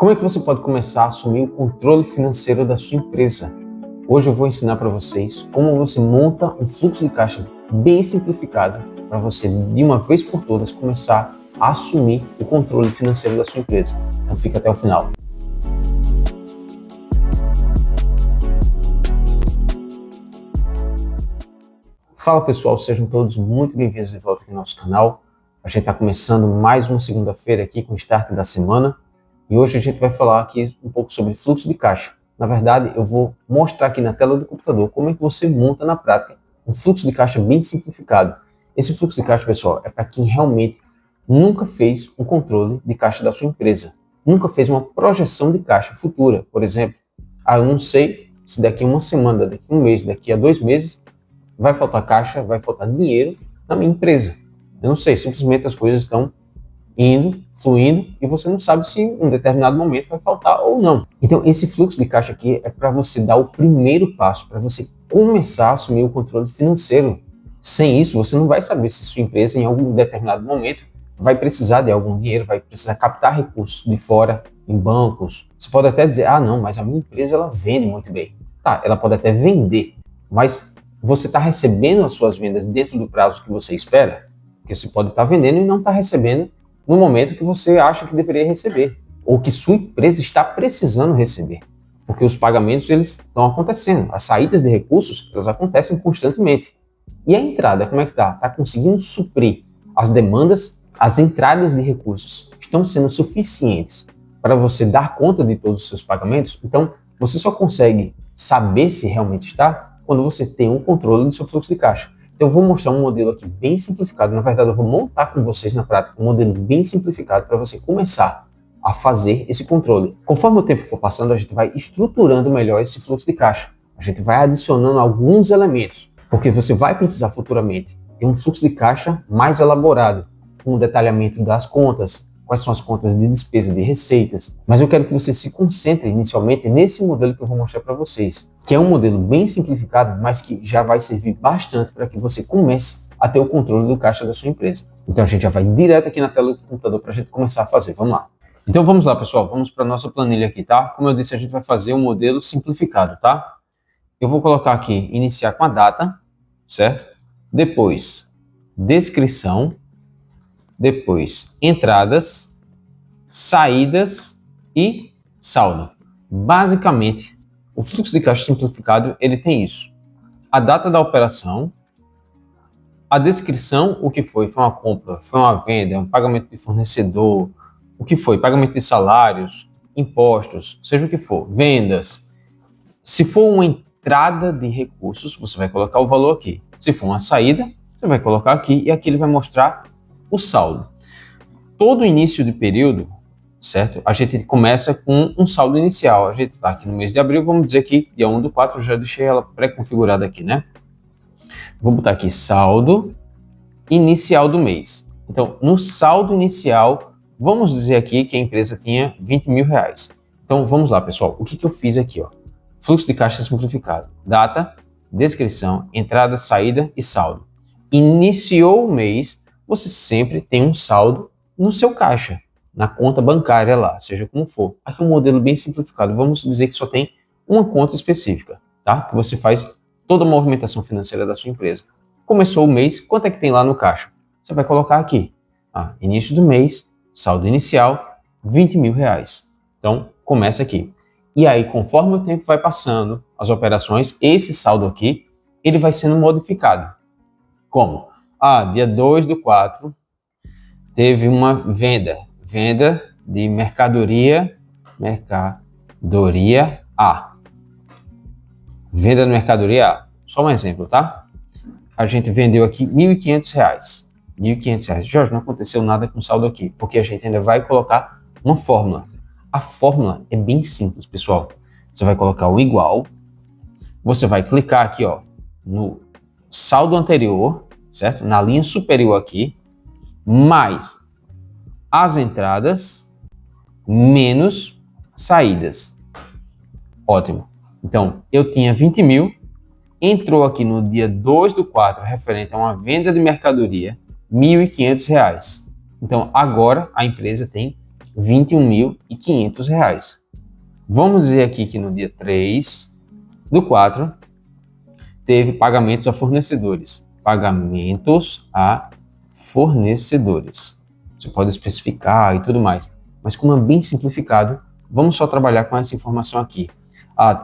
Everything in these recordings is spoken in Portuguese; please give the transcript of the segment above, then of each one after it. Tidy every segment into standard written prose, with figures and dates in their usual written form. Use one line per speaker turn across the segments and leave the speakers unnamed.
Como é que você pode começar a assumir o controle financeiro da sua empresa? Hoje eu vou ensinar para vocês como você monta um fluxo de caixa bem simplificado para você, de uma vez por todas, começar a assumir o controle financeiro da sua empresa. Então fica até o final. Fala pessoal, sejam todos muito bem-vindos de volta aqui no nosso canal. A gente está começando mais uma segunda-feira aqui com o start da semana. E hoje a gente vai falar aqui um pouco sobre fluxo de caixa. Na verdade, eu vou mostrar aqui na tela do computador como é que você monta na prática um fluxo de caixa bem simplificado. Esse fluxo de caixa, pessoal, é para quem realmente nunca fez um controle de caixa da sua empresa. Nunca fez uma projeção de caixa futura. Por exemplo, eu não sei se daqui a uma semana, daqui a um mês, daqui a 2 meses, vai faltar caixa, vai faltar dinheiro na minha empresa. Eu não sei, simplesmente as coisas estão indo, fluindo, e você não sabe se em um determinado momento vai faltar ou não. Então, esse fluxo de caixa aqui é para você dar o primeiro passo, para você começar a assumir o controle financeiro. Sem isso, você não vai saber se sua empresa, em algum determinado momento, vai precisar de algum dinheiro, vai precisar captar recursos de fora, em bancos. Você pode até dizer, não, mas a minha empresa, ela vende muito bem. Tá, ela pode até vender, mas você está recebendo as suas vendas dentro do prazo que você espera? Porque você pode estar vendendo e não está recebendo no momento que você acha que deveria receber, ou que sua empresa está precisando receber, porque os pagamentos eles estão acontecendo, as saídas de recursos elas acontecem constantemente. E a entrada, como é que está? Está conseguindo suprir as demandas, as entradas de recursos estão sendo suficientes para você dar conta de todos os seus pagamentos? Então, você só consegue saber se realmente está quando você tem um controle do seu fluxo de caixa. Então eu vou mostrar um modelo aqui bem simplificado, na verdade eu vou montar com vocês na prática um modelo bem simplificado para você começar a fazer esse controle. Conforme o tempo for passando, a gente vai estruturando melhor esse fluxo de caixa. A gente vai adicionando alguns elementos, porque você vai precisar futuramente ter um fluxo de caixa mais elaborado, com o detalhamento das contas, quais são as contas de despesa e de receitas. Mas eu quero que você se concentre inicialmente nesse modelo que eu vou mostrar para vocês, que é um modelo bem simplificado, mas que já vai servir bastante para que você comece a ter o controle do caixa da sua empresa. Então a gente já vai direto aqui na tela do computador para a gente começar a fazer. Vamos lá. Então vamos lá, pessoal. Vamos para a nossa planilha aqui, tá? Como eu disse, a gente vai fazer um modelo simplificado, tá? Eu vou colocar aqui, iniciar com a data, certo? Depois, descrição. Depois, entradas, saídas e saldo. Basicamente, o fluxo de caixa simplificado, ele tem isso. A data da operação, a descrição, o que foi uma compra, foi uma venda, um pagamento de fornecedor, o que foi, pagamento de salários, impostos, seja o que for, vendas. Se for uma entrada de recursos, você vai colocar o valor aqui. Se for uma saída, você vai colocar aqui e aqui ele vai mostrar o saldo. Todo início de período, certo? A gente começa com um saldo inicial. A gente está aqui no mês de abril, vamos dizer que dia 1/4, eu já deixei ela pré-configurada aqui, né? Vou botar aqui saldo inicial do mês. Então, no saldo inicial, vamos dizer aqui que a empresa tinha 20 mil reais. Então, vamos lá, pessoal. O que eu fiz aqui, ó? Fluxo de caixa simplificado. Data, descrição, entrada, saída e saldo. Iniciou o mês, você sempre tem um saldo no seu caixa, na conta bancária lá, seja como for. Aqui é um modelo bem simplificado, vamos dizer que só tem uma conta específica, tá? Que você faz toda a movimentação financeira da sua empresa. Começou o mês, quanto é que tem lá no caixa? Você vai colocar aqui, início do mês, saldo inicial, 20 mil reais. Então, começa aqui. E aí, conforme o tempo vai passando, as operações, esse saldo aqui, ele vai sendo modificado. Como? Dia 2/4, teve uma venda de mercadoria A. Venda de mercadoria A. Só um exemplo, tá? A gente vendeu aqui R$ 1.500. R$ 1.500. Jorge, não aconteceu nada com saldo aqui, porque a gente ainda vai colocar uma fórmula. A fórmula é bem simples, pessoal. Você vai colocar o igual, você vai clicar aqui, ó, no saldo anterior, certo? Na linha superior aqui, mais as entradas menos saídas. Ótimo. Então, eu tinha 20 mil, entrou aqui no dia 2/4, referente a uma venda de mercadoria, R$ 1.500. Então, agora a empresa tem R$ 21.500. Vamos dizer aqui que no dia 3/4 teve pagamentos a fornecedores. Pagamentos a fornecedores. Você pode especificar e tudo mais. Mas como é bem simplificado, vamos só trabalhar com essa informação aqui.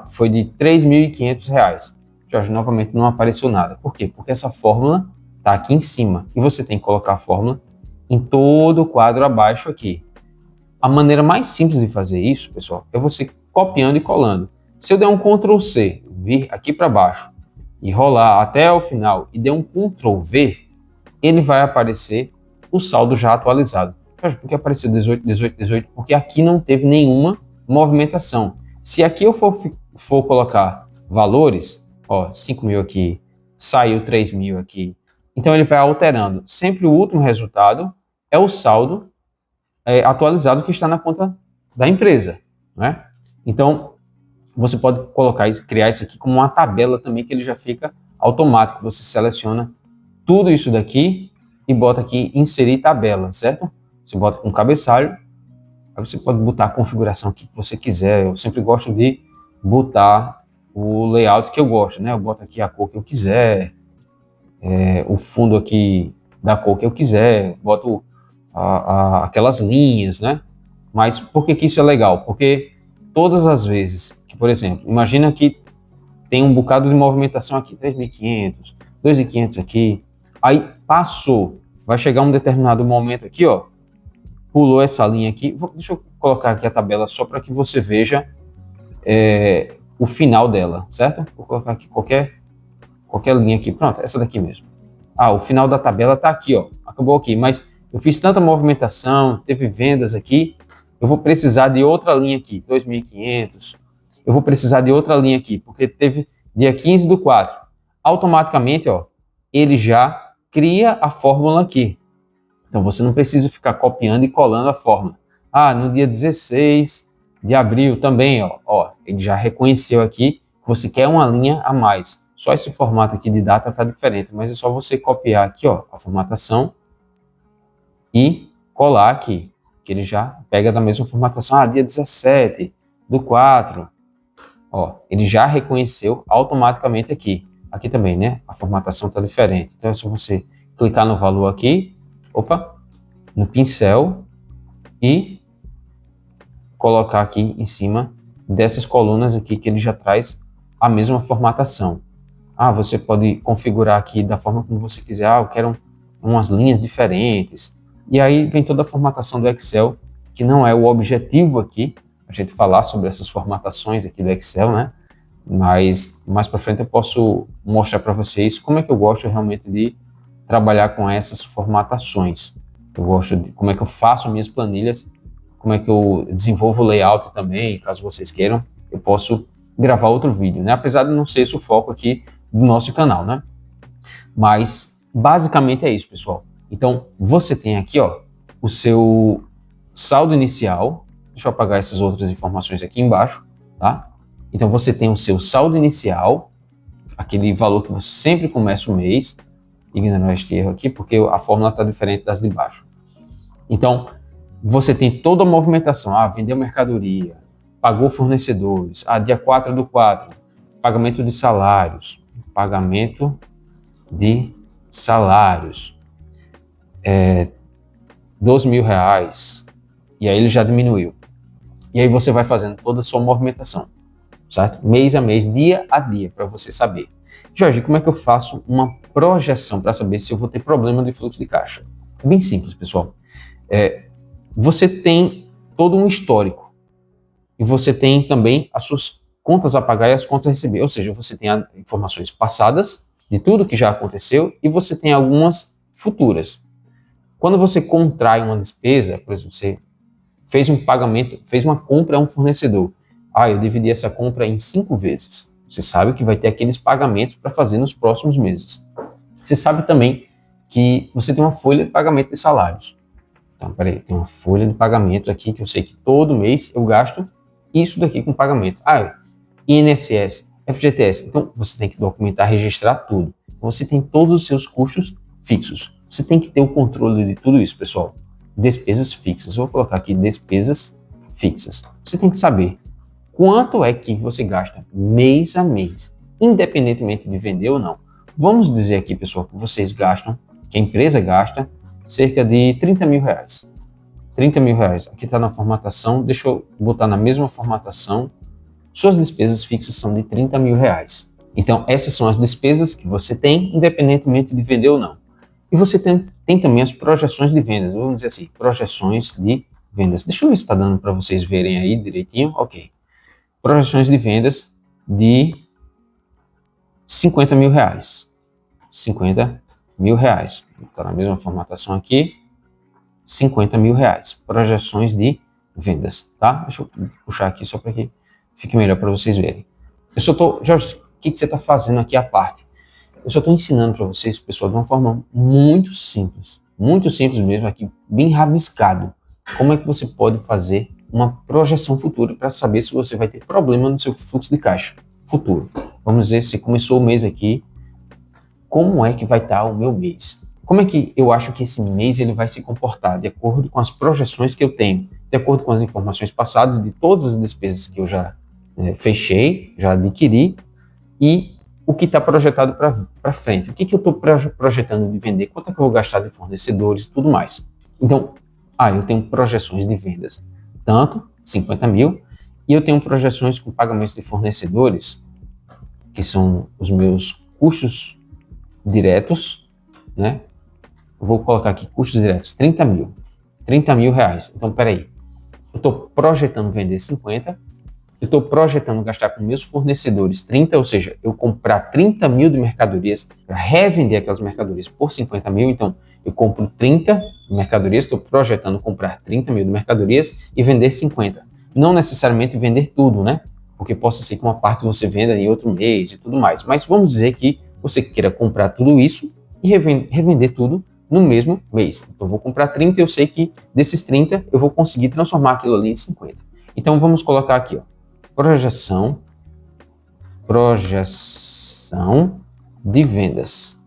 Foi de R$ 3.500. Jorge, novamente não apareceu nada. Por quê? Porque essa fórmula está aqui em cima. E você tem que colocar a fórmula em todo o quadro abaixo aqui. A maneira mais simples de fazer isso, pessoal, é você copiando e colando. Se eu der um Ctrl C, vir aqui para baixo e rolar até o final e der um Ctrl V, ele vai aparecer o saldo já atualizado. Por que apareceu 18, 18, 18? Porque aqui não teve nenhuma movimentação. Se aqui eu for colocar valores, 5.000 aqui, saiu 3.000 aqui, então ele vai alterando. Sempre o último resultado é o saldo atualizado que está na conta da empresa, né? Então, você pode criar isso aqui como uma tabela também, que ele já fica automático. Você seleciona tudo isso daqui e bota aqui inserir tabela, certo? Você bota com cabeçalho, aí você pode botar a configuração que você quiser. Eu sempre gosto de botar o layout que eu gosto, né? Eu boto aqui a cor que eu quiser, o fundo aqui da cor que eu quiser, boto aquelas linhas, né? Mas por que isso é legal? Porque todas as vezes que, por exemplo, imagina que tem um bocado de movimentação aqui, 3.500, 2.500 aqui, aí passou, vai chegar um determinado momento aqui, pulou essa linha aqui. Deixa eu colocar aqui a tabela só para que você veja o final dela, certo? Vou colocar aqui qualquer linha aqui, pronto, essa daqui mesmo. O final da tabela está aqui, acabou aqui, mas eu fiz tanta movimentação, teve vendas aqui, eu vou precisar de outra linha aqui, 2.500, eu vou precisar de outra linha aqui, porque teve dia 15/4. Automaticamente, ele já cria a fórmula aqui. Então, você não precisa ficar copiando e colando a fórmula. No dia 16 de abril também, ele já reconheceu aqui que você quer uma linha a mais. Só esse formato aqui de data está diferente, mas é só você copiar aqui, a formatação e colar aqui, que ele já pega da mesma formatação. Dia 17/4, ele já reconheceu automaticamente aqui. Aqui também, né? A formatação está diferente. Então é só você clicar no valor aqui, no pincel e colocar aqui em cima dessas colunas aqui que ele já traz a mesma formatação. Você pode configurar aqui da forma como você quiser. Eu quero umas linhas diferentes. E aí vem toda a formatação do Excel, que não é o objetivo aqui, a gente falar sobre essas formatações aqui do Excel, né? Mas mais para frente eu posso mostrar para vocês como é que eu gosto realmente de trabalhar com essas formatações. Eu gosto de como é que eu faço minhas planilhas, como é que eu desenvolvo o layout também. Caso vocês queiram, eu posso gravar outro vídeo, né? Apesar de não ser esse o foco aqui do nosso canal, né? Mas basicamente é isso, pessoal. Então, você tem aqui, o seu saldo inicial. Deixa eu apagar essas outras informações aqui embaixo, tá? Então, você tem o seu saldo inicial, aquele valor que você sempre começa o mês. Ignorando este erro aqui, porque a fórmula está diferente das de baixo. Então, você tem toda a movimentação. Vendeu mercadoria, pagou fornecedores. Dia 4/4, pagamento de salários. Pagamento de salários. R$ 2.000. E aí ele já diminuiu. E aí você vai fazendo toda a sua movimentação, certo? Mês a mês, dia a dia, para você saber. Jorge, como é que eu faço uma projeção para saber se eu vou ter problema de fluxo de caixa? É bem simples, pessoal. Você tem todo um histórico e você tem também as suas contas a pagar e as contas a receber. Ou seja, você tem informações passadas de tudo que já aconteceu e você tem algumas futuras. Quando você contrai uma despesa, por exemplo, você fez um pagamento, fez uma compra a um fornecedor. Eu dividi essa compra em 5 vezes. Você sabe que vai ter aqueles pagamentos para fazer nos próximos meses. Você sabe também que você tem uma folha de pagamento de salários. Então, tem uma folha de pagamento aqui que eu sei que todo mês eu gasto isso daqui com pagamento. INSS, FGTS. Então, você tem que documentar, registrar tudo. Você tem todos os seus custos fixos. Você tem que ter o controle de tudo isso, pessoal. despesas fixas. Vou colocar aqui despesas fixas. Você tem que saber quanto é que você gasta mês a mês, independentemente de vender ou não. Vamos dizer aqui, pessoal, que vocês gastam, que a empresa gasta cerca de 30 mil reais. 30 mil reais. Aqui está na formatação, deixa eu botar na mesma formatação. Suas despesas fixas são de 30 mil reais. Então, essas são as despesas que você tem, independentemente de vender ou não. E você tem também as projeções de vendas, vamos dizer assim, projeções de vendas. Deixa eu ver se está dando para vocês verem aí direitinho. Ok. Projeções de vendas de 50 mil reais. 50 mil reais. Está na mesma formatação aqui. 50 mil reais. Projeções de vendas, tá? Deixa eu puxar aqui só para que fique melhor para vocês verem. Eu só estou... Jorge, o que você está fazendo aqui à parte? Eu só estou ensinando para vocês, pessoal, de uma forma muito simples mesmo, aqui, bem rabiscado, como é que você pode fazer uma projeção futura para saber se você vai ter problema no seu fluxo de caixa futuro. Vamos ver se começou o mês aqui, como é que vai estar o meu mês? Como é que eu acho que esse mês ele vai se comportar de acordo com as projeções que eu tenho, de acordo com as informações passadas de todas as despesas que eu já fechei, já adquiri, e o que está projetado para frente. O que eu estou projetando de vender, quanto é que eu vou gastar de fornecedores e tudo mais. Então, eu tenho projeções de vendas, tanto 50 mil, e eu tenho projeções com pagamentos de fornecedores, que são os meus custos diretos, né? Vou colocar aqui custos diretos, 30 mil. 30 mil reais. Então, peraí. Eu estou projetando vender 50, eu estou projetando gastar com meus fornecedores 30, ou seja, eu comprar 30 mil de mercadorias para revender aquelas mercadorias por 50 mil, então eu compro 30 mercadorias, estou projetando comprar 30 mil de mercadorias e vender 50. Não necessariamente vender tudo, né? Porque possa ser que uma parte você venda em outro mês e tudo mais. Mas vamos dizer que você queira comprar tudo isso e revender tudo no mesmo mês. Então eu vou comprar 30 e eu sei que desses 30 eu vou conseguir transformar aquilo ali em 50. Então vamos colocar aqui, ó. Projeção de vendas,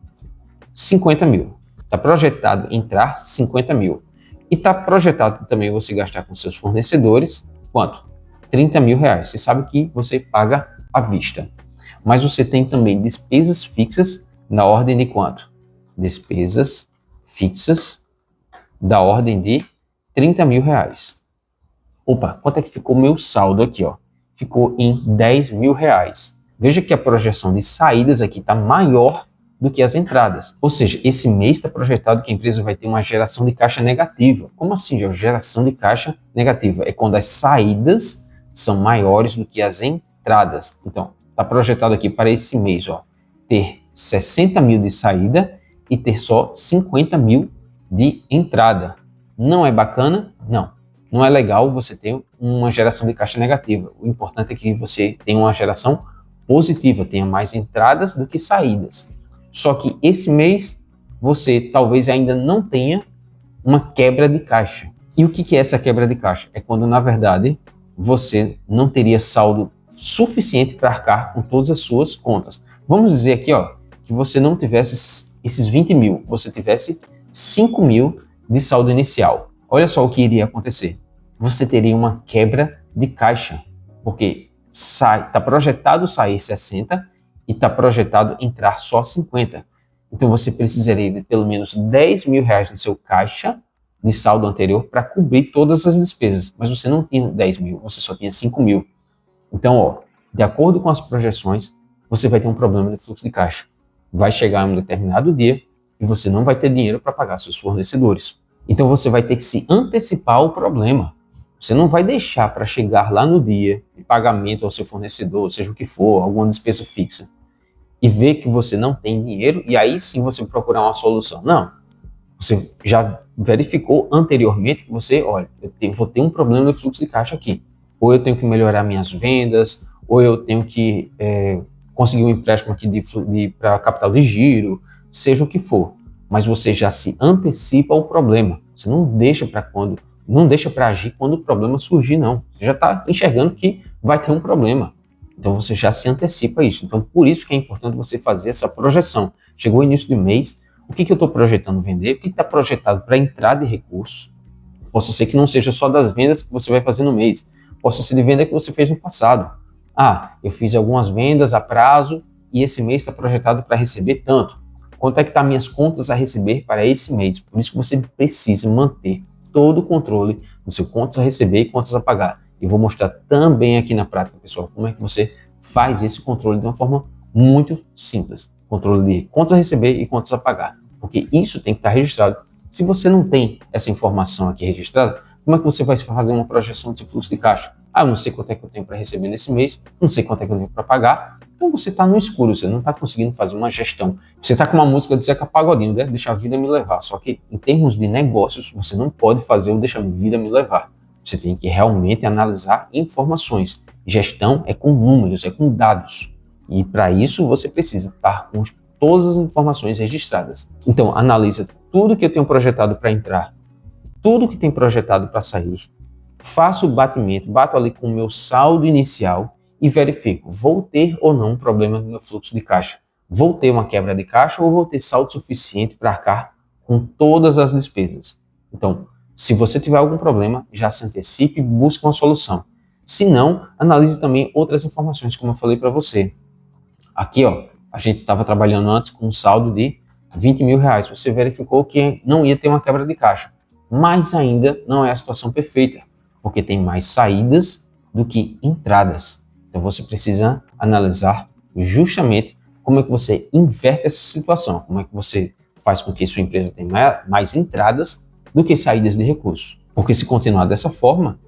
50 mil. Está projetado entrar 50 mil. E está projetado também você gastar com seus fornecedores, quanto? 30 mil reais. Você sabe que você paga à vista. Mas você tem também despesas fixas na ordem de quanto? Despesas fixas da ordem de 30 mil reais. Opa, quanto é que ficou meu saldo aqui, ó? Ficou em 10 mil reais. Veja que a projeção de saídas aqui está maior do que as entradas. Ou seja, esse mês está projetado que a empresa vai ter uma geração de caixa negativa. Como assim, Jorge? Geração de caixa negativa? É quando as saídas são maiores do que as entradas. Então, está projetado aqui para esse mês, ó, ter 60 mil de saída e ter só 50 mil de entrada. Não é bacana? Não. Não é legal você ter uma geração de caixa negativa. O importante é que você tenha uma geração positiva, tenha mais entradas do que saídas. Só que esse mês você talvez ainda não tenha uma quebra de caixa. E o que é essa quebra de caixa? É quando, na verdade, você não teria saldo suficiente para arcar com todas as suas contas. Vamos dizer aqui, ó, que você não tivesse esses 20 mil, você tivesse 5 mil de saldo inicial. Olha só o que iria acontecer. Você teria uma quebra de caixa, porque está projetado sair 60 e está projetado entrar só 50. Então você precisaria de pelo menos 10 mil reais no seu caixa de saldo anterior para cobrir todas as despesas. Mas você não tinha 10 mil, você só tinha 5 mil. Então, ó, de acordo com as projeções, você vai ter um problema de fluxo de caixa. Vai chegar um determinado dia e você não vai ter dinheiro para pagar seus fornecedores. Então você vai ter que se antecipar ao problema. Você não vai deixar para chegar lá no dia de pagamento ao seu fornecedor, seja o que for, alguma despesa fixa, e ver que você não tem dinheiro, e aí sim você procurar uma solução. Não. Você já verificou anteriormente que você, olha, vou ter um problema de fluxo de caixa aqui. Ou eu tenho que melhorar minhas vendas, ou eu tenho que conseguir um empréstimo aqui para capital de giro, seja o que for. Mas você já se antecipa ao problema. Você não deixa para agir quando o problema surgir, não. Você já está enxergando que vai ter um problema. Então você já se antecipa a isso. Então por isso que é importante você fazer essa projeção. Chegou o início do mês, o que eu estou projetando vender? O que está projetado para entrada de recursos? Possa ser que não seja só das vendas que você vai fazer no mês. Possa ser de venda que você fez no passado. Ah, eu fiz algumas vendas a prazo e esse mês está projetado para receber tanto. Quanto é que estão minhas contas a receber para esse mês? Por isso que você precisa manter todo o controle do seu contas a receber e contas a pagar. E vou mostrar também aqui na prática, pessoal, como é que você faz esse controle de uma forma muito simples. Controle de contas a receber e contas a pagar. Porque isso tem que estar registrado. Se você não tem essa informação aqui registrada, como é que você vai fazer uma projeção de seu fluxo de caixa? Ah, eu não sei quanto é que eu tenho para receber nesse mês, não sei quanto é que eu tenho para pagar. Então você está no escuro, você não está conseguindo fazer uma gestão. Você está com uma música de Zeca Pagodinho, né? Deixa a vida me levar. Só que em termos de negócios, você não pode fazer o deixa a vida me levar. Você tem que realmente analisar informações. Gestão é com números, é com dados. E para isso você precisa estar com todas as informações registradas. Então analisa tudo que eu tenho projetado para entrar, tudo que tem projetado para sair, faço o batimento, bato ali com o meu saldo inicial e verifico, vou ter ou não um problema no meu fluxo de caixa? Vou ter uma quebra de caixa ou vou ter saldo suficiente para arcar com todas as despesas? Então, se você tiver algum problema, já se antecipe e busque uma solução. Se não, analise também outras informações, como eu falei para você. Aqui, ó, a gente estava trabalhando antes com um saldo de 20 mil reais. Você verificou que não ia ter uma quebra de caixa. Mas ainda não é a situação perfeita, porque tem mais saídas do que entradas. Então você precisa analisar justamente como é que você inverte essa situação, como é que você faz com que sua empresa tenha mais entradas do que saídas de recursos. Porque se continuar dessa forma,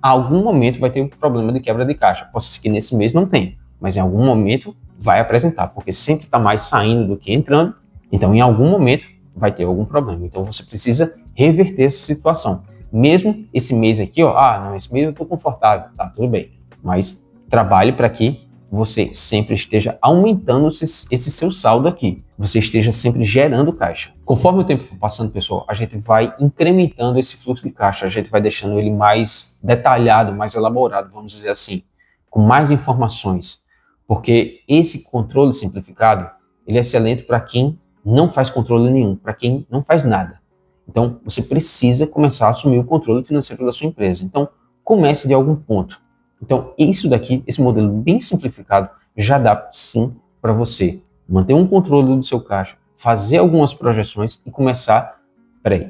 a algum momento vai ter um problema de quebra de caixa. Pode ser que nesse mês não tenha, mas em algum momento vai apresentar, porque sempre está mais saindo do que entrando, então em algum momento vai ter algum problema. Então você precisa reverter essa situação. Mesmo esse mês aqui, ó, não, esse mês eu estou confortável, tá, tudo bem, mas trabalhe para que você sempre esteja aumentando esse seu saldo aqui, você esteja sempre gerando caixa. Conforme o tempo for passando, pessoal, a gente vai incrementando esse fluxo de caixa, a gente vai deixando ele mais detalhado, mais elaborado, vamos dizer assim, com mais informações, porque esse controle simplificado, ele é excelente para quem não faz controle nenhum, para quem não faz nada. Então, você precisa começar a assumir o controle financeiro da sua empresa. Então, comece de algum ponto. Então, isso daqui, esse modelo bem simplificado, já dá sim para você manter um controle do seu caixa, fazer algumas projeções e começar,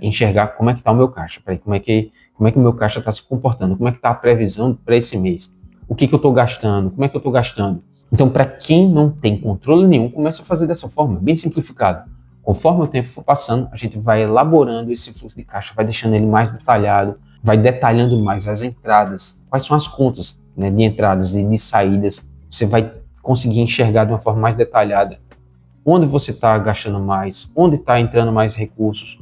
enxergar como é que está o meu caixa, como é que o meu caixa está se comportando, como é que está a previsão para esse mês, o que eu estou gastando, como é que eu estou gastando. Então, para quem não tem controle nenhum, comece a fazer dessa forma, bem simplificado. Conforme o tempo for passando, a gente vai elaborando esse fluxo de caixa, vai deixando ele mais detalhado, vai detalhando mais as entradas, quais são as contas, né, de entradas e de saídas. Você vai conseguir enxergar de uma forma mais detalhada onde você está gastando mais, onde está entrando mais recursos,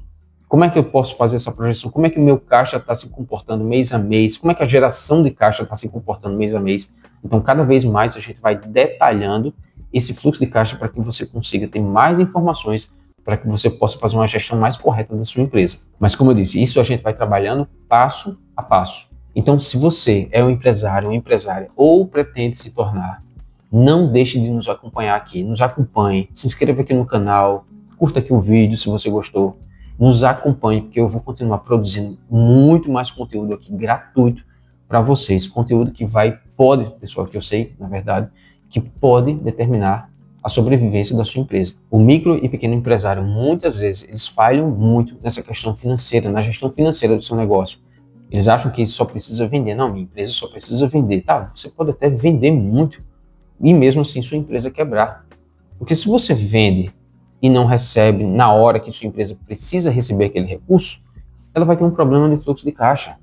como é que eu posso fazer essa projeção, como é que o meu caixa está se comportando mês a mês, como é que a geração de caixa está se comportando mês a mês. Então, cada vez mais a gente vai detalhando esse fluxo de caixa para que você consiga ter mais informações para que você possa fazer uma gestão mais correta da sua empresa. Mas, como eu disse, isso a gente vai trabalhando passo a passo. Então, se você é um empresário, uma empresária ou pretende se tornar, não deixe de nos acompanhar aqui. Nos acompanhe, se inscreva aqui no canal, curta aqui o vídeo se você gostou. Nos acompanhe, porque eu vou continuar produzindo muito mais conteúdo aqui gratuito para vocês. Conteúdo que pode, pessoal, que eu sei, na verdade, que pode determinar a sobrevivência da sua empresa. O micro e pequeno empresário, muitas vezes, eles falham muito nessa questão financeira, na gestão financeira do seu negócio. Eles acham que só precisa vender. Não, minha empresa só precisa vender. Tá, você pode até vender muito e mesmo assim sua empresa quebrar. Porque se você vende e não recebe na hora que sua empresa precisa receber aquele recurso, ela vai ter um problema de fluxo de caixa.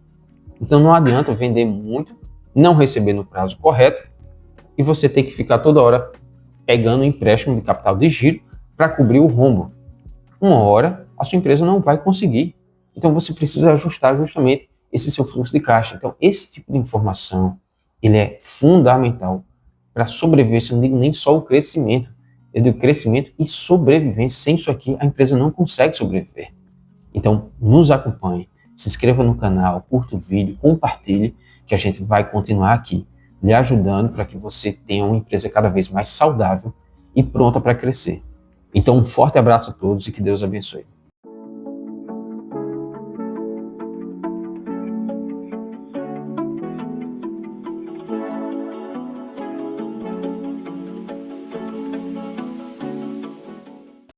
Então não adianta vender muito, não receber no prazo correto e você ter que ficar toda hora pegando empréstimo de capital de giro para cobrir o rombo. Uma hora a sua empresa não vai conseguir. Então você precisa ajustar justamente esse seu fluxo de caixa. Então esse tipo de informação, ele é fundamental para a sobrevivência. Eu não digo nem só o crescimento, eu digo crescimento e sobrevivência. Sem isso aqui a empresa não consegue sobreviver. Então nos acompanhe, se inscreva no canal, curta o vídeo, compartilhe, que a gente vai continuar aqui lhe ajudando para que você tenha uma empresa cada vez mais saudável e pronta para crescer. Então, um forte abraço a todos e que Deus abençoe.